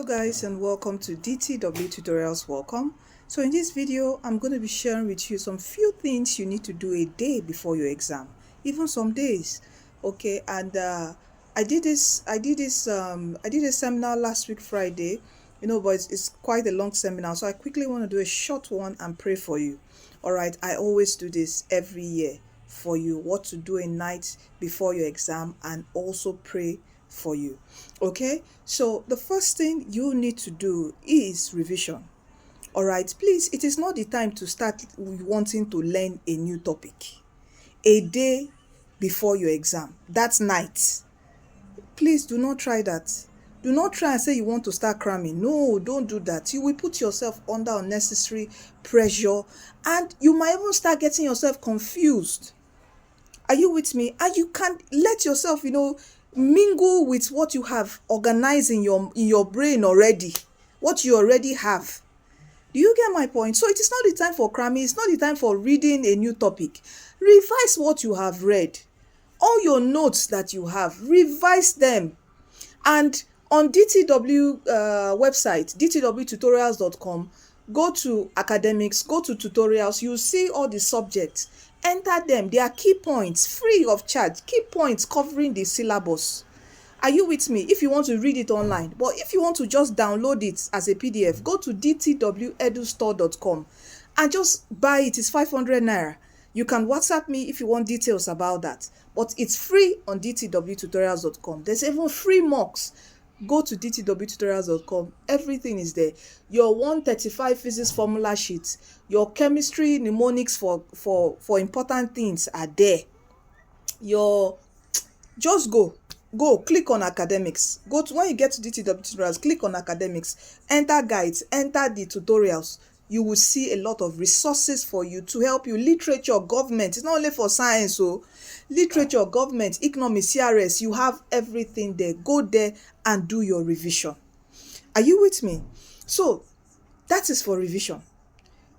Hello guys, and welcome to DTW Tutorials. Welcome. So in this video I'm going to be sharing with you some few things you need to do a day before your exam, even some days. Okay, and I did a seminar last week Friday, but it's quite a long seminar, so I quickly want to do a short one and pray for you. All right, I always do this every year for you, what to do a night before your exam, and also pray for you. Okay, so the first thing you need to do is revision. All right, please, it is not the time to start wanting to learn a new topic a day before your exam, that night. Please do not try that. Do not try and say you want to start cramming. No, don't do that. You will put yourself under unnecessary pressure, and you might even start getting yourself confused. Are you with me? And you can't let yourself, mingle with what you have organized in your brain already, what you already have. Do you get my point? So it is not the time for cramming. It's not the time for reading a new topic. Revise what you have read. All your notes that you have, revise them. And on DTW website, dtwtutorials.com, go to academics, go to tutorials. You see all the subjects. Enter them. They are key points, free of charge. Key points covering the syllabus. Are you with me? If you want to read it online, but if you want to just download it as a PDF, go to dtwedustore.com and just buy it. It's 500 naira. You can WhatsApp me if you want details about that, but it's free on dtwtutorials.com. There's even free mocks. Go to dtwtutorials.com. Everything is there. Your 135 physics formula sheets, your chemistry mnemonics for important things are there. Just go click on academics. Go to, when you get to DTW tutorials, click on academics, enter guides, enter the tutorials. You will see a lot of resources for you to help you. Literature, government, it's not only for science. So literature, government, economics, CRS, you have everything there. Go there and do your revision. Are you with me? So that is for revision.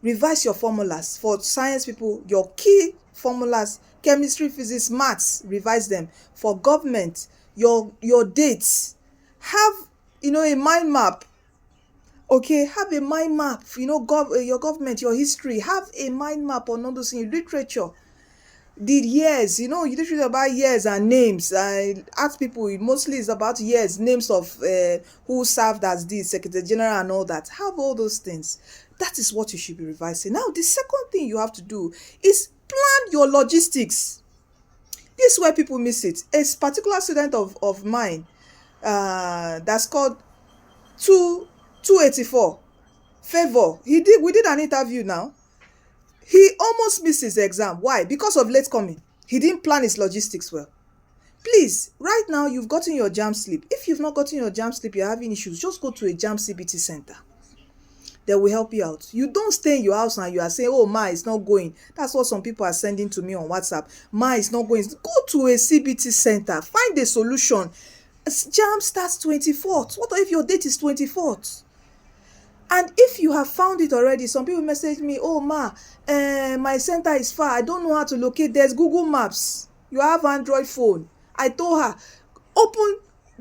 Revise your formulas. For science people, your key formulas, chemistry, physics, maths, revise them. For government, your dates, have a mind map. Okay, have a mind map. Your government, your history, have a mind map on all those things. Literature, the years, literature about years and names. I ask people, mostly it's about years, names of who served as the Secretary General and all that. Have all those things. That is what you should be revising. Now, the second thing you have to do is plan your logistics. This is where people miss it. A particular student of mine, that's called 284, Favor. We did an interview now. He almost missed his exam. Why? Because of late coming. He didn't plan his logistics well. Please, right now you've gotten your JAMB slip. If you've not gotten your JAMB slip, you're having issues, just go to a JAMB CBT center. They will help you out. You don't stay in your house and you are saying, oh, Ma, it's not going. That's what some people are sending to me on WhatsApp. Ma, it's not going. Go to a CBT center. Find a solution. JAMB starts 24th. What if your date is 24th? And if you have found it already, some people message me, oh, Ma, my center is far. I don't know how to locate. There's Google Maps. You have Android phone. I told her,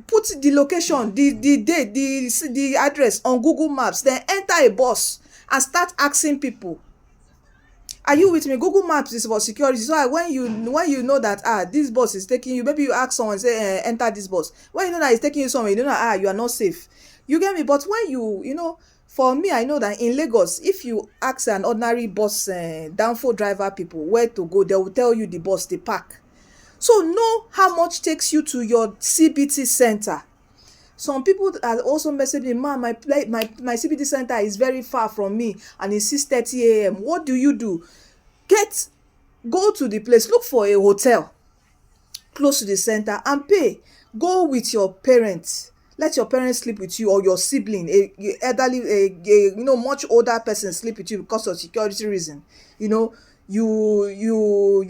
put the location, the date, the address on Google Maps, then enter a bus and start asking people. Are you with me? Google Maps is about security. So when you know that this bus is taking you, maybe you ask someone, say enter this bus. When you know that it's taking you somewhere, you know that you are not safe. You get me? But when for me, I know that in Lagos, if you ask an ordinary bus downfall driver people where to go, they will tell you the bus, the park. So know how much takes you to your CBT center. Some people are also messaging me, Ma, my CBT center is very far from me and it's 6:30 a.m. What do you do? Go to the place, look for a hotel close to the center and pay. Go with your parents. Let your parents sleep with you, or your sibling, a elderly, much older person sleep with you because of security reason. You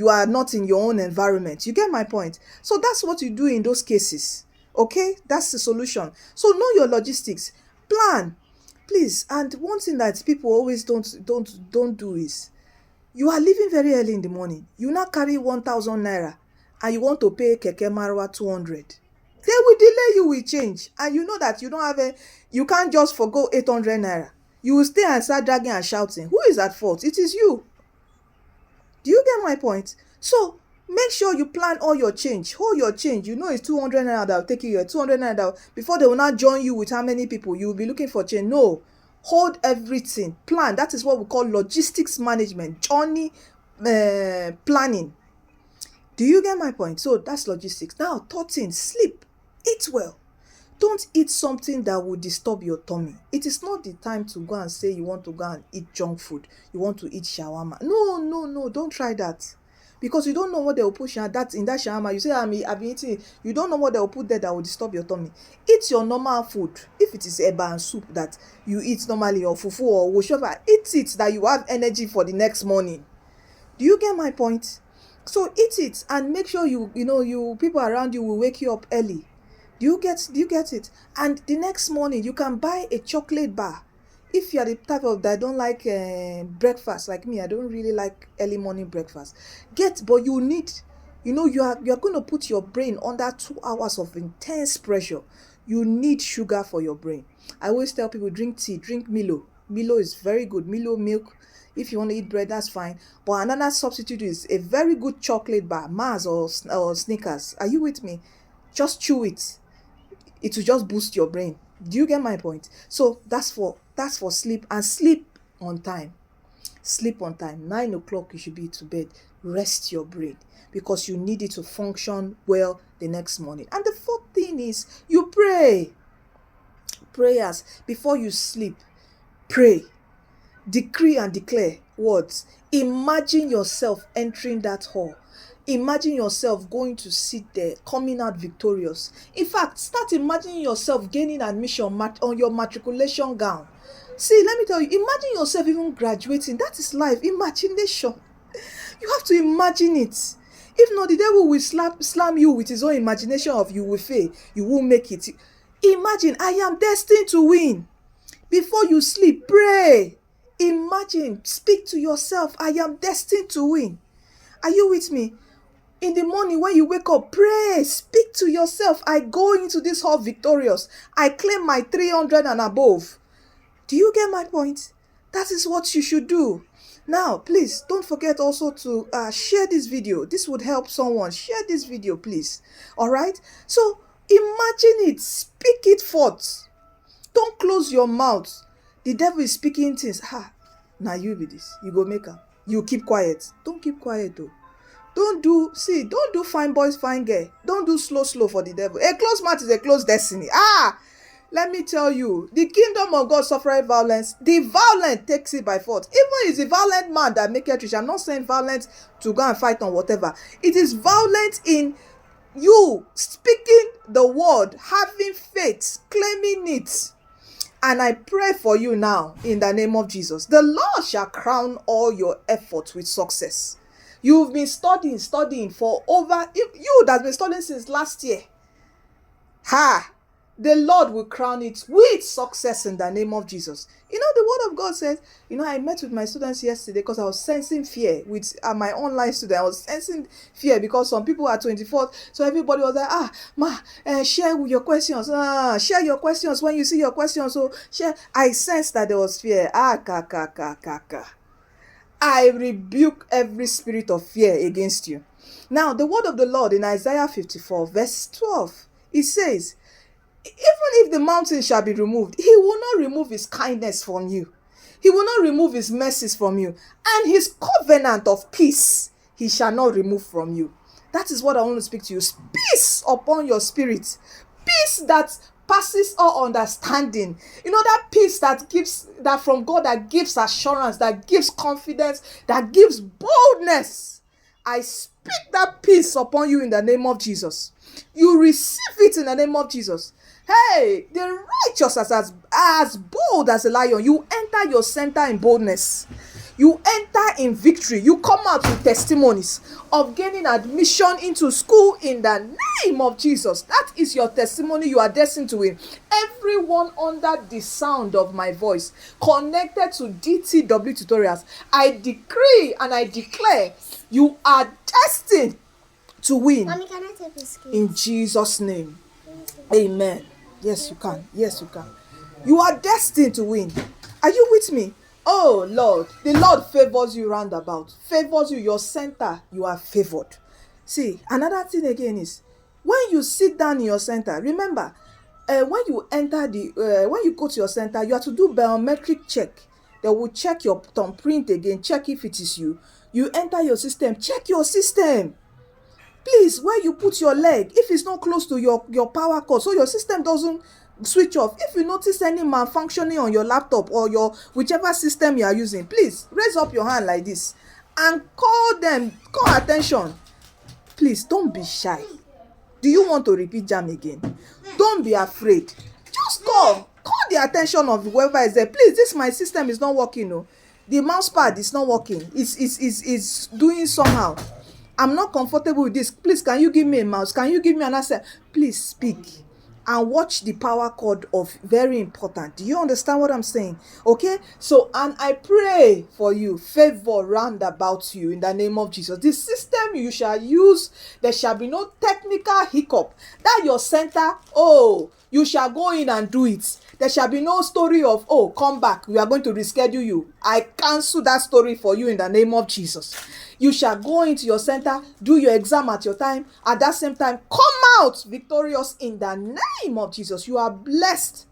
are not in your own environment. You get my point? So that's what you do in those cases. Okay, that's the solution. So know your logistics, plan, please. And one thing that people always don't do is, you are leaving very early in the morning. You now carry 1,000 naira and you want to pay keke marwa 200. They will delay you with change. And you know that you can't just forgo 800 naira. You will stay and start dragging and shouting. Who is at fault? It is you. Do you get my point? So make sure you plan all your change. Hold your change. You know it's 200 naira that will take you your 200 naira before they will not join you with how many people you will be looking for change. No. Hold everything. Plan. That is what we call logistics management. Journey planning. Do you get my point? So that's logistics. Now, third thing, sleep. Eat well. Don't eat something that will disturb your tummy. It is not the time to go and say you want to go and eat junk food. You want to eat shawarma. No. Don't try that. Because you don't know what they will put in that shawarma. You say, I've been eating it. You don't know what they will put there that will disturb your tummy. Eat your normal food. If it is eba and soup that you eat normally, or fufu or whichever, eat it that you have energy for the next morning. Do you get my point? So eat it and make sure you people around you will wake you up early. Do you get it? And the next morning you can buy a chocolate bar. If you are the type of that don't like breakfast like me, I don't really like early morning breakfast. But you need, you are going to put your brain under 2 hours of intense pressure. You need sugar for your brain. I always tell people, drink tea, drink Milo. Milo is very good. Milo milk. If you want to eat bread, that's fine. But another substitute is a very good chocolate bar, Mars or Snickers. Are you with me? Just chew it. It will just boost your brain. Do you get my point? So that's for sleep, and sleep on time. Sleep on time. 9 o'clock you should be to bed. Rest your brain because you need it to function well the next morning. And the fourth thing is you pray. Prayers before you sleep. Pray. Decree and declare words. Imagine yourself entering that hall. Imagine yourself going to sit there, coming out victorious. In fact, start imagining yourself gaining admission on your matriculation gown. See, let me tell you, imagine yourself even graduating. That is life, imagination. You have to imagine it. If not, the devil will slam you with his own imagination of you will fail, you won't make it. Imagine, I am destined to win. Before you sleep, pray. Imagine, speak to yourself, I am destined to win. Are you with me? In the morning when you wake up, pray, speak to yourself. I go into this hall victorious. I claim my 300 and above. Do you get my point? That is what you should do. Now, please don't forget also to share this video. This would help someone. Share this video, please. All right? So imagine it. Speak it forth. Don't close your mouth. The devil is speaking things. Now you be this. You go make her. You keep quiet. Don't keep quiet though. Don't do fine boys, fine girl. Don't do slow for the devil. A closed mouth is a closed destiny. Let me tell you, the kingdom of God suffereth violence. The violent takes it by force. Even it's a violent man that make it rich. I'm not saying violent to go and fight on whatever. It is violent in you speaking the word, having faith, claiming it. And I pray for you now in the name of Jesus. The Lord shall crown all your efforts with success. You've been studying for you that's been studying since last year. The Lord will crown it with success in the name of Jesus. The word of God says, I met with my students yesterday because I was sensing fear with my online student. I was sensing fear because some people are 24th. So everybody was like, share your questions. Share your questions when you see your questions. So share. I sensed that there was fear. I rebuke every spirit of fear against you. Now, the word of the Lord in Isaiah 54 verse 12, it says, even if the mountain shall be removed, he will not remove his kindness from you. He will not remove his mercies from you. And his covenant of peace, he shall not remove from you. That is what I want to speak to you. Peace upon your spirit. Peace that passes all understanding. That peace that from God, that gives assurance, that gives confidence, that gives boldness. I speak that peace upon you in the name of Jesus. You receive it in the name of Jesus. Hey, the righteous as bold as a lion. You enter your center in boldness. You enter in victory. You come out with testimonies of gaining admission into school in the name of Jesus. That is your testimony you are destined to win. Everyone under the sound of my voice connected to DTW tutorials, I decree and I declare you are destined to win. Mommy, can I take biscuits? In Jesus' name. Amen. Yes, you can. Yes, you can. You are destined to win. Are you with me? Oh, Lord. The Lord favors you roundabout. Favors you. Your center, you are favored. See, another thing again is when you sit down in your center, remember, when you enter when you go to your center, you have to do biometric check. They will check your thumbprint again, check if it is you. You enter your system, check your system. Please, where you put your leg, if it's not close to your power cord, so your system doesn't switch off. If you notice any malfunctioning on your laptop or your whichever system you are using, please raise up your hand like this and call attention. Please don't be shy. Do you want to repeat JAMB again? Don't be afraid. Just call the attention of whoever is there. Please, this my system is not working. No, the mouse pad is not working. It's doing somehow. I'm not comfortable with this. Please, can you give me a mouse? Can you give me an answer? Please speak and watch the power cord of very important. Do you understand what I'm saying? Okay, so and I pray for you favor round about you in the name of Jesus. The system you shall use, there shall be no technical hiccup. That your center, oh, you shall go in and do it. There shall be no story of, oh, come back, we are going to reschedule you. I cancel that story for you in the name of Jesus. You shall go into your center, do your exam at your time, at that same time, come out victorious in the name of Jesus. You are blessed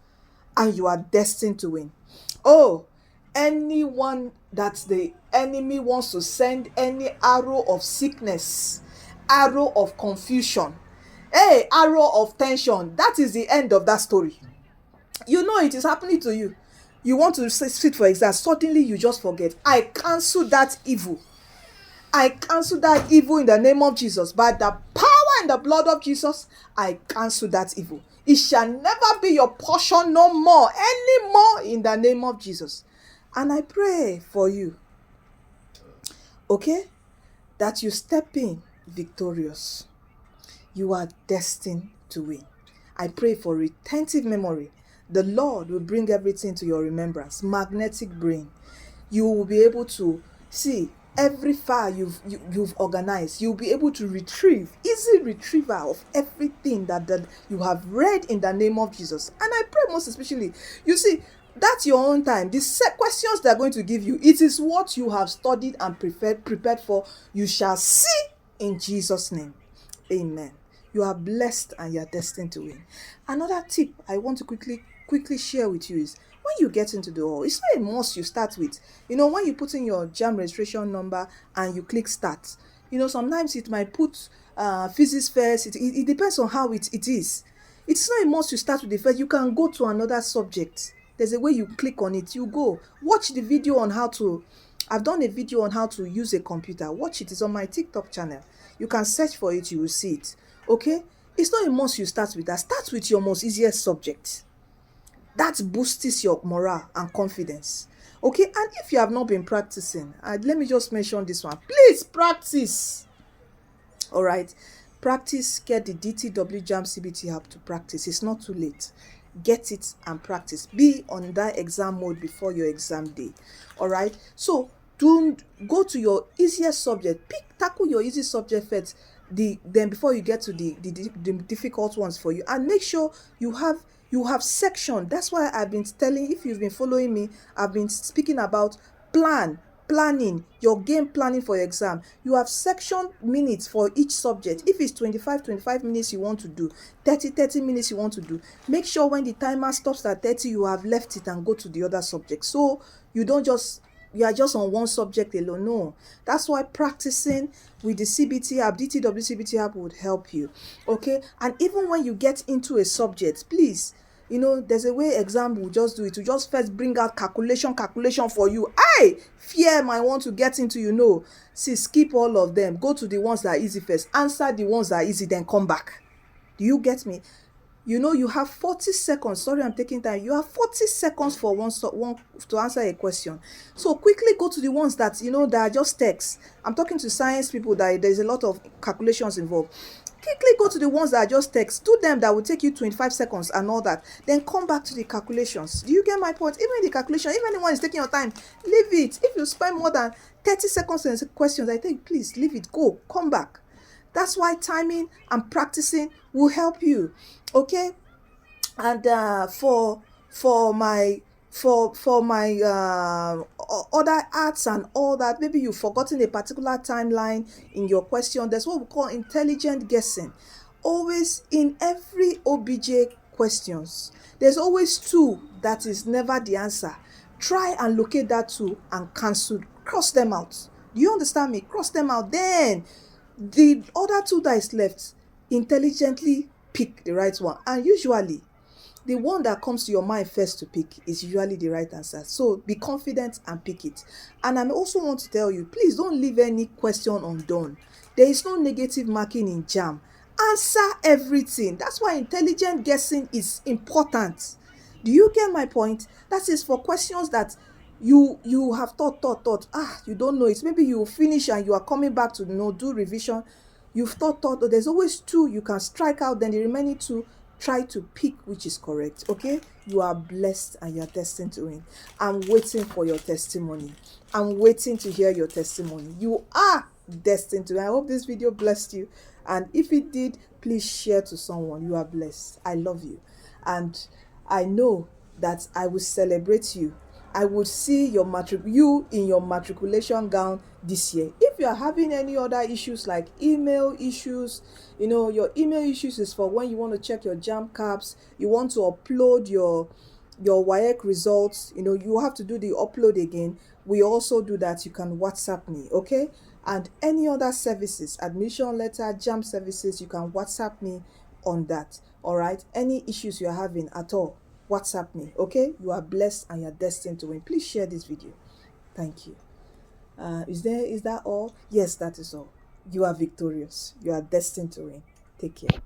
and you are destined to win. Oh, anyone that the enemy wants to send any arrow of sickness, arrow of confusion, hey, arrow of tension, that is the end of that story. You know it is happening to you. You want to sit for exam, suddenly you just forget. I cancel that evil. I cancel that evil in the name of Jesus. By the power and the blood of Jesus, I cancel that evil. It shall never be your portion no more, anymore in the name of Jesus. And I pray for you, okay, that you step in victorious. You are destined to win. I pray for retentive memory. The Lord will bring everything to your remembrance. Magnetic brain. You will be able to see every file you've organized. You'll be able to retrieve, easy retrieval of everything that you have read in the name of Jesus. And I pray most especially, you see, that's your own time. The questions they're going to give you, it is what you have studied and prepared for. You shall see in Jesus' name. Amen. You are blessed and you are destined to win. Another tip I want to quickly share with you is when you get into the hall, it's not a must you start with. You know, when you put in your JAMB registration number and you click start, you know, sometimes it might put physics first. It depends on how it is. It's not a must you start with the first. You can go to another subject. There's a way you click on it. You go. Watch the video on how to. I've done a video on how to use a computer. Watch it. It's on my TikTok channel. You can search for it. You will see it. Okay? It's not a must you start with that. Start with your most easiest subject. That boosts your morale and confidence. Okay? And if you have not been practicing, let me just mention this one. Please practice. All right? Practice. Get the DTW JAMB CBT app to practice. It's not too late. Get it and practice. Be on that exam mode before your exam day. All right? So, don't go to your easiest subject. Tackle your easy subject first. Then before you get to the difficult ones for you, and make sure you have section. That's why I've been telling, if you've been following me, I've been speaking about planning your game planning for your exam. You have section minutes for each subject. If it's 25 minutes you want to do, 30 minutes you want to do, make sure when the timer stops at 30 you have left it and go to the other subject, so you are just on one subject alone. No, that's why practicing with the CBT app, DTW CBT app, would help you. Okay? And even when you get into a subject, please, you know, there's a way exam will just do it. To just first bring out calculation for you. Fear might want to get into, you know. See, skip all of them. Go to the ones that are easy first. Answer the ones that are easy, then come back. Do you get me? You know, you have 40 seconds. Sorry, I'm taking time. You have 40 seconds for one to answer a question. So quickly go to the ones that, you know, that are just text. I'm talking to science people that there's a lot of calculations involved. Quickly go to the ones that are just text. Do them that will take you 25 seconds and all that. Then come back to the calculations. Do you get my point? Even the calculation, if anyone is taking your time, leave it. If you spend more than 30 seconds on questions, I think, please leave it. Go. Come back. That's why timing and practicing will help you. Okay? And for my other arts and all that, maybe you've forgotten a particular timeline in your question, there's what we call intelligent guessing. Always in every obj questions, there's always two that is never the answer. Try and locate that two and cancel, cross them out. Do you understand me? Cross them out. Then the other two that is left, intelligently pick the right one. And usually the one that comes to your mind first to pick is usually the right answer. So be confident and pick it. And I also want to tell you, please don't leave any question undone. There is no negative marking in JAMB. Answer everything. That's why intelligent guessing is important. Do you get my point? That is for questions that you have thought, you don't know it. Maybe you finish and you are coming back to do revision. You've thought, there's always two you can strike out, then the remaining two, try to pick which is correct. Okay, you are blessed and you're destined to win. I'm waiting for your testimony. I'm waiting to hear your testimony. You are destined to win. I hope this video blessed you, and if it did, please share to someone. You are blessed. I love you, and I know that I will celebrate you. I will see you in your matriculation gown this year. If you are having any other issues like email issues, your email issues is for when you want to check your JAMB caps, you want to upload your WAEC results, you have to do the upload again. We also do that. You can WhatsApp me, okay? And any other services, admission letter, JAMB services, you can WhatsApp me on that. All right? Any issues you're having at all, WhatsApp me, okay? You are blessed and you're destined to win. Please share this video. Thank you. Is that all? Yes, that is all. You are victorious. You are destined to win. Take care.